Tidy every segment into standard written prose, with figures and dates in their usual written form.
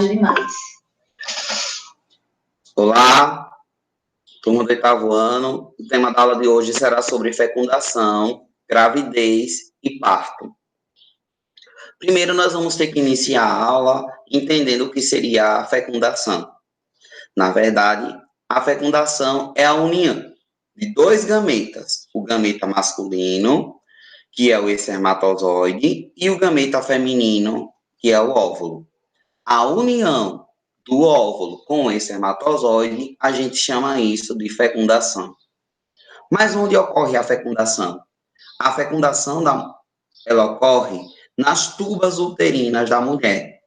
demais. Olá, turma do 8º ano. O tema da aula de hoje será sobre fecundação, gravidez e parto. Primeiro, nós vamos ter que iniciar a aula entendendo o que seria a fecundação. Na verdade, a fecundação é a união de dois gametas, o gameta masculino, que é o espermatozoide, e o gameta feminino, que é o óvulo. A união do óvulo com o espermatozoide, a gente chama isso de fecundação. Mas onde ocorre a fecundação? A fecundação ela ocorre nas tubas uterinas da mulher.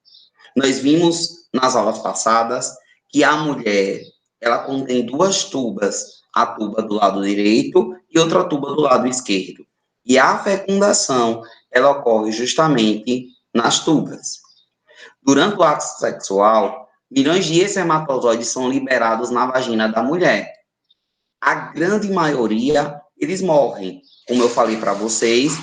Nós vimos nas aulas passadas que a mulher, ela contém duas tubas, a tuba do lado direito e outra tuba do lado esquerdo. E a fecundação, ela ocorre justamente nas tubas. Durante o ato sexual, milhões de espermatozoides são liberados na vagina da mulher. A grande maioria, eles morrem. Como eu falei para vocês,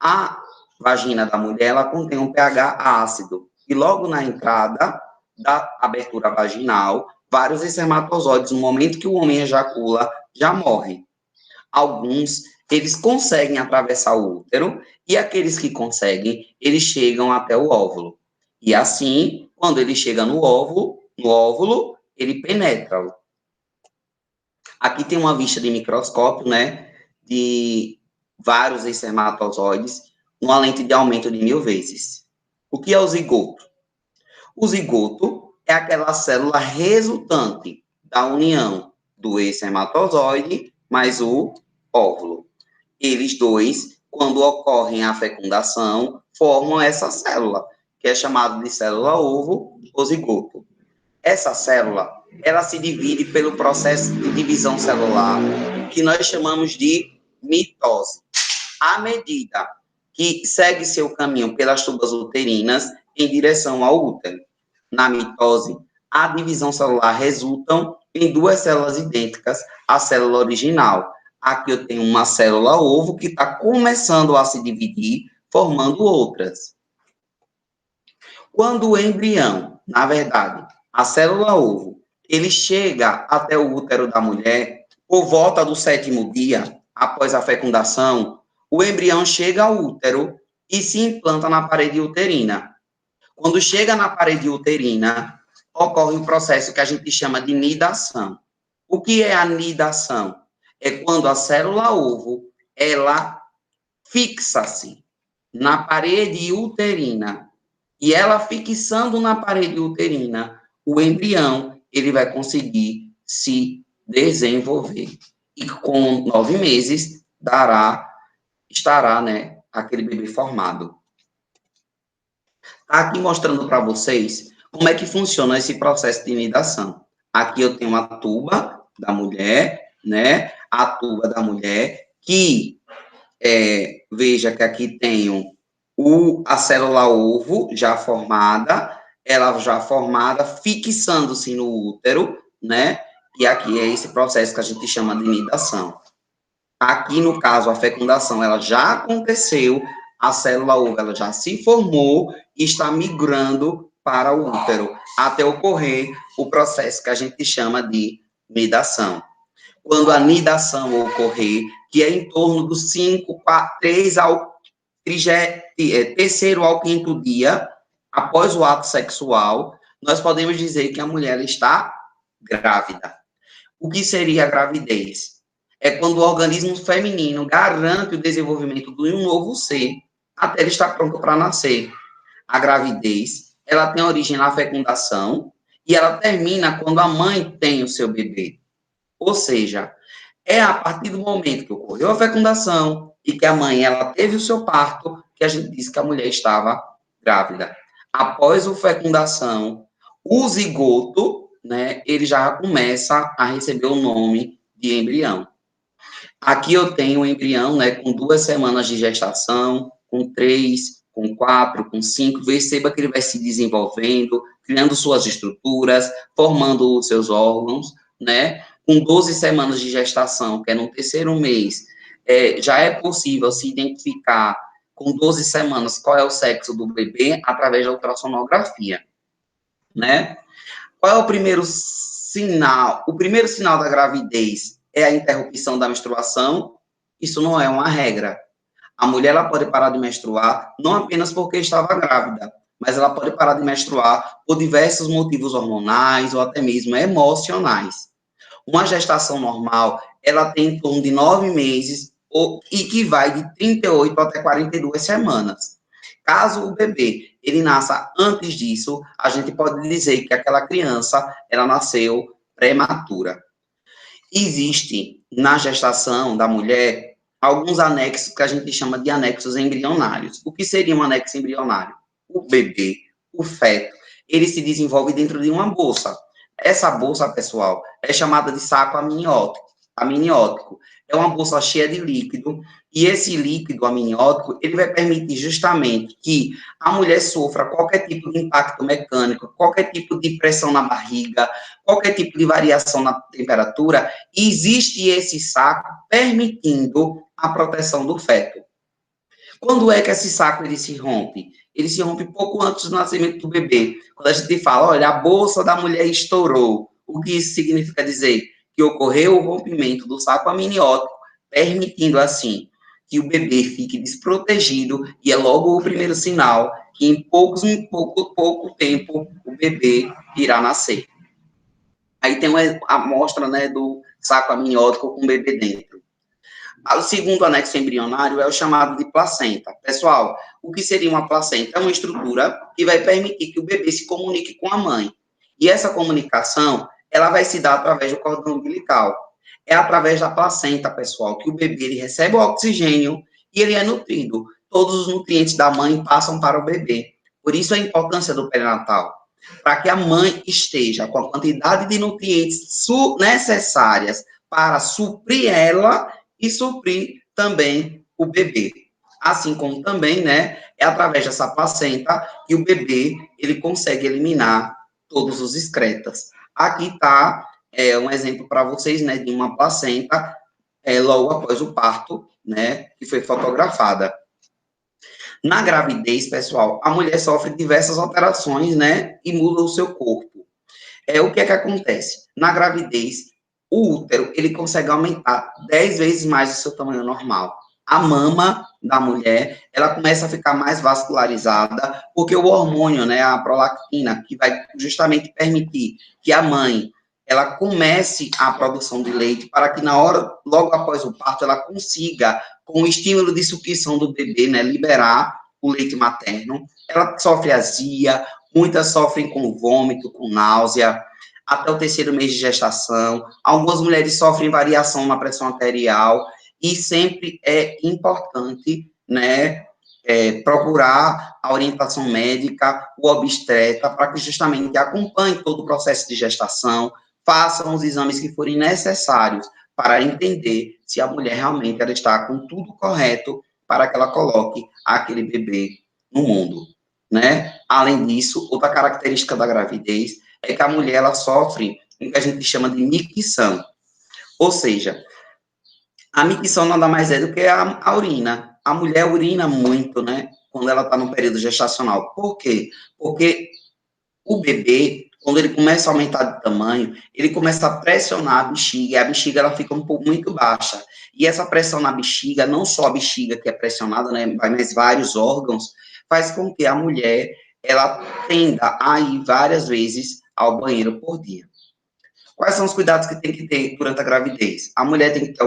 a vagina da mulher, ela contém um pH ácido. E logo na entrada da abertura vaginal, vários espermatozoides, no momento que o homem ejacula, já morrem. Alguns, eles conseguem atravessar o útero, e aqueles que conseguem, eles chegam até o óvulo. E assim, quando ele chega no óvulo, ele penetra. Aqui tem uma vista de microscópio, né, de vários espermatozoides, uma lente de aumento de 1000 vezes. O que é o zigoto? O zigoto é aquela célula resultante da união do espermatozoide mais o óvulo. Eles dois, quando ocorrem a fecundação, formam essa célula, que é chamada de célula-ovo ou zigoto. Essa célula, ela se divide pelo processo de divisão celular, que nós chamamos de mitose. À medida que segue seu caminho pelas tubas uterinas em direção ao útero. Na mitose, a divisão celular resulta em duas células idênticas à célula original. Aqui eu tenho uma célula-ovo que está começando a se dividir, formando outras. Quando o embrião, na verdade, a célula-ovo, ele chega até o útero da mulher, por volta do 7º dia, após a fecundação, o embrião chega ao útero e se implanta na parede uterina. Quando chega na parede uterina, ocorre um processo que a gente chama de nidação. O que é a nidação? É quando a célula-ovo, ela fixa-se na parede uterina. E ela fixando na parede uterina, o embrião, ele vai conseguir se desenvolver. E com 9 meses, estará, né, aquele bebê formado. Aqui mostrando para vocês como é que funciona esse processo de nidação. Aqui eu tenho uma tuba da mulher, né? A tuba da mulher, que, veja que aqui tenho a célula-ovo já formada, ela já formada, fixando-se no útero, né? E aqui é esse processo que a gente chama de nidação. Aqui, no caso, a fecundação, ela já aconteceu, a célula-ovo, ela já se formou e está migrando para o útero, até ocorrer o processo que a gente chama de nidação. Quando a nidação ocorrer, que é em torno dos 3 ao 3º ao 5º dia, após o ato sexual, nós podemos dizer que a mulher está grávida. O que seria a gravidez? É quando o organismo feminino garante o desenvolvimento de um novo ser, até ele estar pronto para nascer. A gravidez, ela tem origem na fecundação, e ela termina quando a mãe tem o seu bebê. Ou seja, é a partir do momento que ocorreu a fecundação e que a mãe ela teve o seu parto, que a gente diz que a mulher estava grávida. Após a fecundação, o zigoto, né, ele já começa a receber o nome de embrião. Aqui eu tenho um embrião, né, com 2 semanas de gestação, com 3, com 4, com 5, perceba que ele vai se desenvolvendo, criando suas estruturas, formando os seus órgãos, né, com 12 semanas de gestação, que é no 3º mês, já é possível se identificar com 12 semanas qual é o sexo do bebê através da ultrassonografia. né? Qual é o primeiro sinal? O primeiro sinal da gravidez é a interrupção da menstruação. Isso não é uma regra. A mulher ela pode parar de menstruar não apenas porque estava grávida, mas ela pode parar de menstruar por diversos motivos hormonais ou até mesmo emocionais. Uma gestação normal, ela tem em torno de 9 meses e que vai de 38 até 42 semanas. Caso o bebê ele nasça antes disso, a gente pode dizer que aquela criança ela nasceu prematura. Existe na gestação da mulher alguns anexos que a gente chama de anexos embrionários. O que seria um anexo embrionário? O bebê, o feto, ele se desenvolve dentro de uma bolsa. Essa bolsa, pessoal, é chamada de saco amniótico. Amniótico é uma bolsa cheia de líquido, e esse líquido amniótico, ele vai permitir justamente que a mulher sofra qualquer tipo de impacto mecânico, qualquer tipo de pressão na barriga, qualquer tipo de variação na temperatura, existe esse saco permitindo a proteção do feto. Quando é que esse saco ele se rompe? Ele se rompe pouco antes do nascimento do bebê. Quando a gente fala, olha, a bolsa da mulher estourou. O que isso significa dizer? Que ocorreu o rompimento do saco amniótico, permitindo assim que o bebê fique desprotegido, e é logo o primeiro sinal que em pouco tempo o bebê irá nascer. Aí tem uma amostra, né, do saco amniótico com o bebê dentro. O segundo anexo embrionário é o chamado de placenta. Pessoal, o que seria uma placenta? É uma estrutura que vai permitir que o bebê se comunique com a mãe. E essa comunicação, ela vai se dar através do cordão umbilical. É através da placenta, pessoal, que o bebê ele recebe o oxigênio e ele é nutrido. Todos os nutrientes da mãe passam para o bebê. Por isso a importância do pré-natal. Para que a mãe esteja com a quantidade de nutrientes necessárias para suprir ela e suprir também o bebê. Assim como também, né, é através dessa placenta que o bebê, ele consegue eliminar todos os excretas. Aqui está um exemplo para vocês, né, de uma placenta logo após o parto, né, que foi fotografada. Na gravidez, pessoal, a mulher sofre diversas alterações, né, e muda o seu corpo. O que é que acontece? Na gravidez, o útero, ele consegue aumentar 10 vezes mais o seu tamanho normal. A mama da mulher, ela começa a ficar mais vascularizada, porque o hormônio, né, a prolactina, que vai justamente permitir que a mãe, ela comece a produção de leite, para que na hora, logo após o parto, ela consiga, com o estímulo de sucção do bebê, né, liberar o leite materno. Ela sofre azia, muitas sofrem com vômito, com náusea, até o terceiro mês de gestação. Algumas mulheres sofrem variação na pressão arterial, e sempre é importante, né, procurar a orientação médica, o obstetra, para que justamente acompanhe todo o processo de gestação, façam os exames que forem necessários para entender se a mulher realmente ela está com tudo correto para que ela coloque aquele bebê no mundo, né? Além disso, outra característica da gravidez é que a mulher ela sofre o que a gente chama de micção, ou seja, a micção nada mais é do que a urina. A mulher urina muito, né? Quando ela está no período gestacional. Por quê? Porque o bebê, quando ele começa a aumentar de tamanho, ele começa a pressionar a bexiga, e a bexiga ela fica um pouco muito baixa. E essa pressão na bexiga, não só a bexiga que é pressionada, né, mas vários órgãos, faz com que a mulher ela tenda a ir várias vezes ao banheiro por dia. Quais são os cuidados que tem que ter durante a gravidez? A mulher tem que ter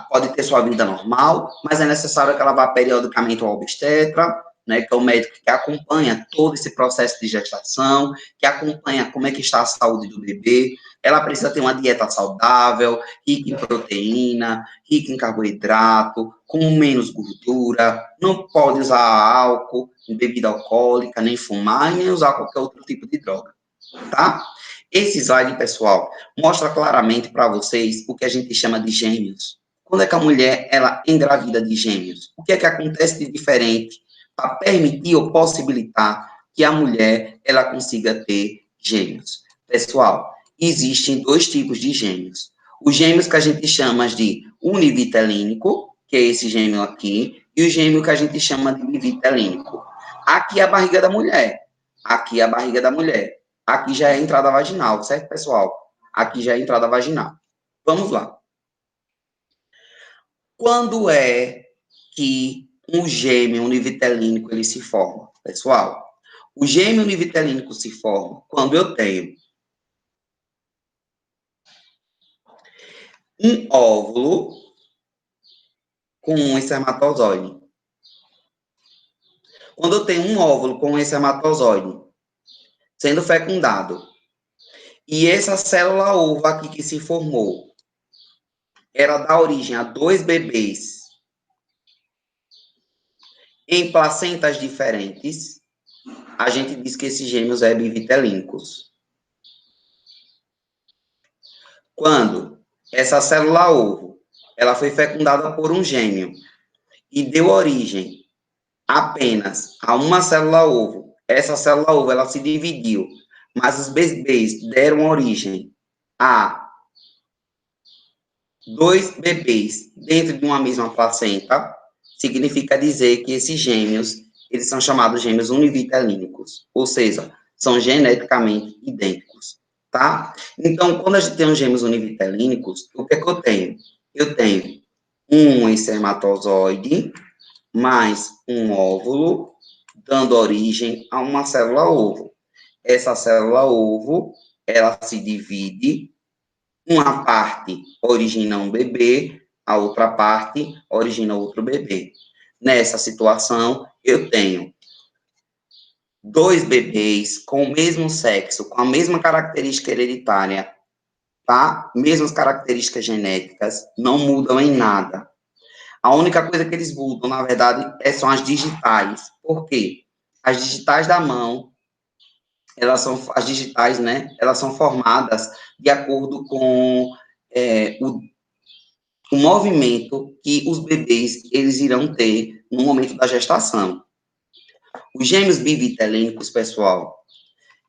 pode ter sua vida normal, mas é necessário que ela vá periodicamente ao obstetra, né, que é o médico que acompanha todo esse processo de gestação, que acompanha como é que está a saúde do bebê. Ela precisa ter uma dieta saudável, rica em proteína, rica em carboidrato, com menos gordura, não pode usar álcool, bebida alcoólica, nem fumar, nem usar qualquer outro tipo de droga, tá? Esse slide, pessoal, mostra claramente para vocês o que a gente chama de gêmeos. Quando é que a mulher, ela engravida de gêmeos? O que é que acontece de diferente para permitir ou possibilitar que a mulher, ela consiga ter gêmeos? Pessoal, existem dois tipos de gêmeos. Os gêmeos que a gente chama de univitelínico, que é esse gêmeo aqui, e o gêmeo que a gente chama de bivitelínico. Aqui é a barriga da mulher. Aqui é a barriga da mulher. Aqui já é a entrada vaginal, certo, pessoal? Aqui já é a entrada vaginal. Vamos lá. Quando é que um gêmeo univitelínico ele se forma, pessoal? O gêmeo univitelínico se forma quando eu tenho um óvulo com um espermatozoide. Quando eu tenho um óvulo com um espermatozoide sendo fecundado, e essa célula ovo aqui que se formou, ela dá origem a 2 bebês em placentas diferentes, a gente diz que esses gêmeos é bivitelínicos. Quando essa célula ovo, ela foi fecundada por um gêmeo e deu origem apenas a uma célula ovo, essa célula ovo, ela se dividiu, mas os bebês deram origem a 2 bebês dentro de uma mesma placenta, significa dizer que esses gêmeos, eles são chamados gêmeos univitelínicos, ou seja, são geneticamente idênticos, tá? Então, quando a gente tem os gêmeos univitelínicos, o que é que eu tenho? Eu tenho um espermatozoide mais um óvulo, dando origem a uma célula ovo. Essa célula ovo, ela se divide, uma parte origina um bebê, a outra parte origina outro bebê. Nessa situação, eu tenho 2 bebês com o mesmo sexo, com a mesma característica hereditária, tá? Mesmas características genéticas, não mudam em nada. A única coisa que eles mudam, na verdade, são as digitais. Por quê? As digitais da mão, elas são, as digitais, né? Elas são formadas de acordo com o movimento que os bebês, eles irão ter no momento da gestação. Os gêmeos bivitelínicos, pessoal,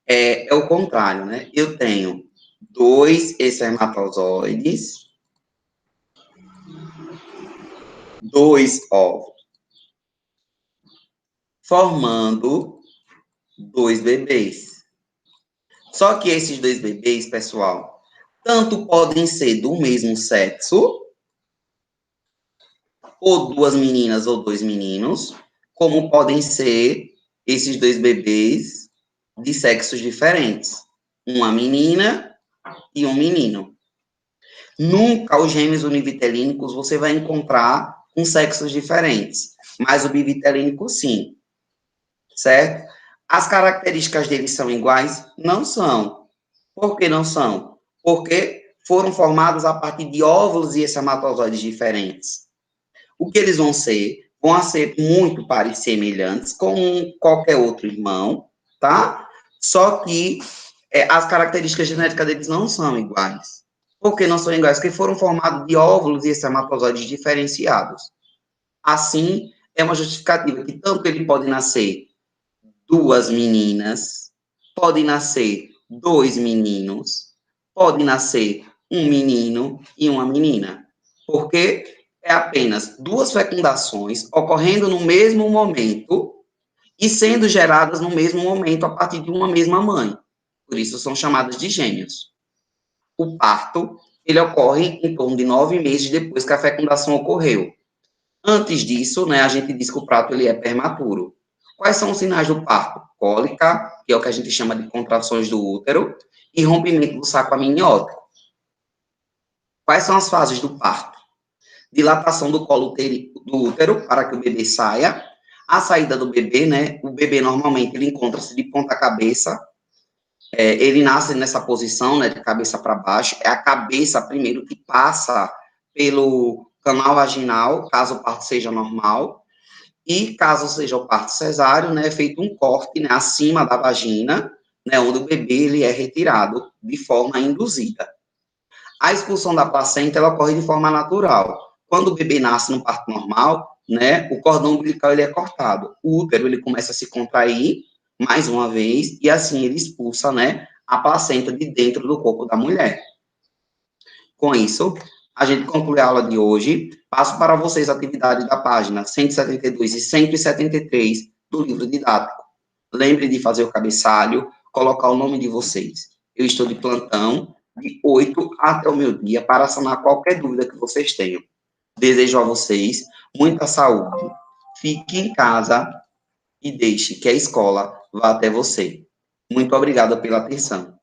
é o contrário, né? Eu tenho 2 espermatozoides, 2 óvulos, formando 2 bebês. Só que esses 2 bebês, pessoal, tanto podem ser do mesmo sexo, ou 2 meninas ou 2 meninos, como podem ser esses 2 bebês de sexos diferentes. Uma menina e um menino. Nunca os gêmeos univitelínicos você vai encontrar com sexos diferentes, mas o bivitelínico sim, certo? As características deles são iguais? Não são. Por que não são? Porque foram formados a partir de óvulos e espermatozoides diferentes. O que eles vão ser? Vão ser muito semelhantes com qualquer outro irmão, tá? Só que as características genéticas deles não são iguais. Por que não são iguais? Porque foram formados de óvulos e espermatozoides diferenciados. Assim, é uma justificativa que tanto ele pode nascer 2 meninas, pode nascer 2 meninos, pode nascer um menino e uma menina. Porque é apenas 2 fecundações ocorrendo no mesmo momento e sendo geradas no mesmo momento a partir de uma mesma mãe. Por isso são chamadas de gêmeos. O parto, ele ocorre em torno de 9 meses depois que a fecundação ocorreu. Antes disso, né, a gente diz que o parto ele é prematuro. Quais são os sinais do parto? Cólica, que é o que a gente chama de contrações do útero, e rompimento do saco amniótico. Quais são as fases do parto? Dilatação do colo do útero, para que o bebê saia. A saída do bebê, né? O bebê, normalmente, ele encontra-se de ponta cabeça. Ele nasce nessa posição, né? De cabeça para baixo. É a cabeça, primeiro, que passa pelo canal vaginal, caso o parto seja normal. E, caso seja o parto cesáreo, né? É feito um corte, né? Acima da vagina, né? Onde o bebê, ele é retirado de forma induzida. A expulsão da placenta, ela ocorre de forma natural. Quando o bebê nasce no parto normal, né, o cordão umbilical ele é cortado. O útero ele começa a se contrair mais uma vez e assim ele expulsa, né, a placenta de dentro do corpo da mulher. Com isso, a gente conclui a aula de hoje. Passo para vocês a atividade da página 172 e 173 do livro didático. Lembre de fazer o cabeçalho, colocar o nome de vocês. Eu estou de plantão de 8 até o meio-dia para sanar qualquer dúvida que vocês tenham. Desejo a vocês muita saúde. Fique em casa e deixe que a escola vá até você. Muito obrigada pela atenção.